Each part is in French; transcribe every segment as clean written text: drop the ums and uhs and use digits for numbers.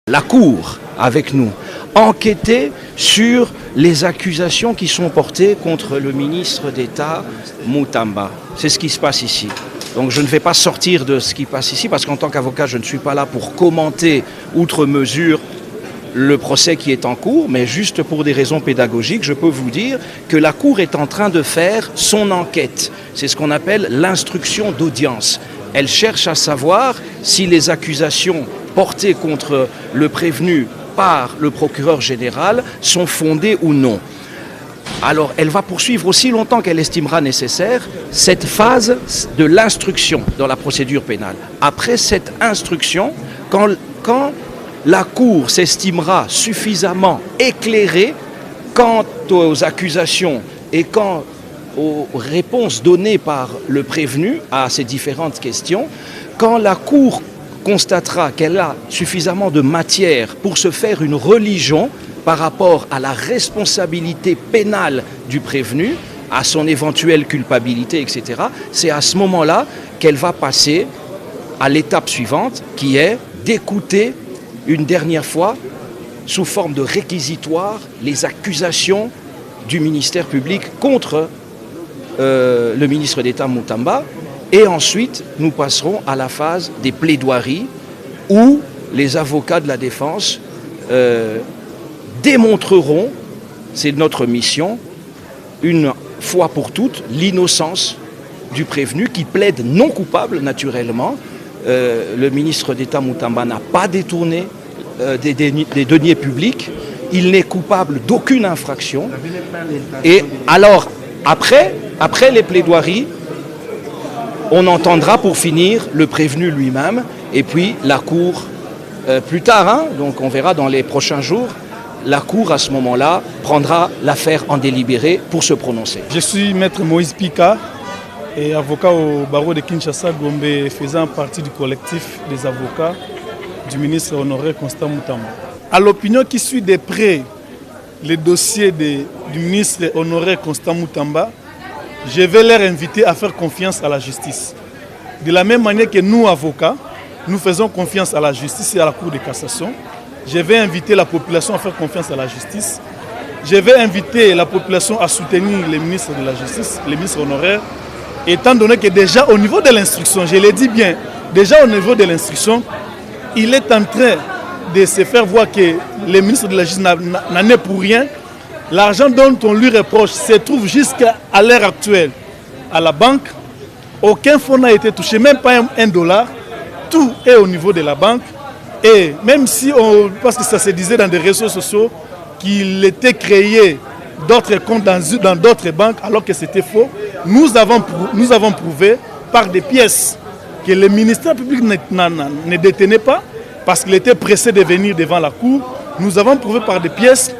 La Cour, avec nous, enquêter sur les accusations qui sont portées contre le ministre d'État Moutamba. C'est ce qui se passe ici. Donc je ne vais pas sortir de ce qui passe ici parce qu'en tant qu'avocat, je ne suis pas là pour commenter outre mesure le procès qui est en cours, mais juste pour des raisons pédagogiques, je peux vous dire que la Cour est en train de faire son enquête. C'est ce qu'on appelle l'instruction d'audience. Elle cherche à savoir si les accusations portées contre le prévenu par le procureur général sont fondées ou non. Alors, elle va poursuivre aussi longtemps qu'elle estimera nécessaire cette phase de l'instruction dans la procédure pénale. Après cette instruction, quand la Cour s'estimera suffisamment éclairée quant aux accusations et quant aux réponses données par le prévenu à ces différentes questions, quand la Cour constatera qu'elle a suffisamment de matière pour se faire une religion par rapport à la responsabilité pénale du prévenu, à son éventuelle culpabilité, etc., c'est à ce moment-là qu'elle va passer à l'étape suivante, qui est d'écouter une dernière fois, sous forme de réquisitoire, les accusations du ministère public contre le ministre d'État Moutamba. Et ensuite, nous passerons à la phase des plaidoiries où les avocats de la défense démontreront, c'est notre mission, une fois pour toutes, l'innocence du prévenu qui plaide non coupable naturellement. Le ministre d'État Moutamba n'a pas détourné des deniers publics, il n'est coupable d'aucune infraction. Et alors, après les plaidoiries, on entendra pour finir le prévenu lui-même et puis la Cour plus tard, donc on verra dans les prochains jours, la Cour à ce moment-là prendra l'affaire en délibéré pour se prononcer. Je suis maître Moïse Pika et avocat au barreau de Kinshasa Gombe, faisant partie du collectif des avocats du ministre honoré Constant Moutamba. À l'opinion qui suit de près les dossiers du ministre honoré Constant Moutamba, je vais leur inviter à faire confiance à la justice. De la même manière que nous, avocats, nous faisons confiance à la justice et à la Cour de cassation, je vais inviter la population à faire confiance à la justice. Je vais inviter la population à soutenir les ministres de la justice, les ministres honoraires, étant donné que déjà au niveau de l'instruction, je l'ai dit bien, déjà au niveau de l'instruction, il est en train de se faire voir que le ministre de la justice n'en est pour rien. L'argent dont on lui reproche se trouve jusqu'à l'heure actuelle à la banque. Aucun fonds n'a été touché, même pas un dollar. Tout est au niveau de la banque. Et même si, parce que ça se disait dans des réseaux sociaux, qu'il était créé d'autres comptes dans d'autres banques, alors que c'était faux, nous avons prouvé par des pièces que le ministère public ne détenait pas, parce qu'il était pressé de venir devant la Cour. Nous avons prouvé par des pièces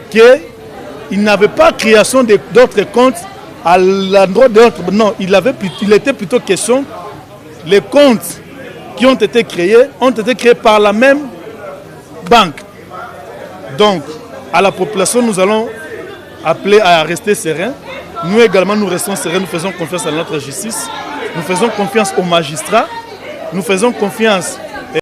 qu'il n'avait pas création d'autres comptes à l'endroit d'autres. Non, il était plutôt question, les comptes qui ont été créés par la même banque. Donc, à la population, nous allons appeler à rester sereins. Nous également, nous restons sereins, nous faisons confiance à notre justice, nous faisons confiance aux magistrats, nous faisons confiance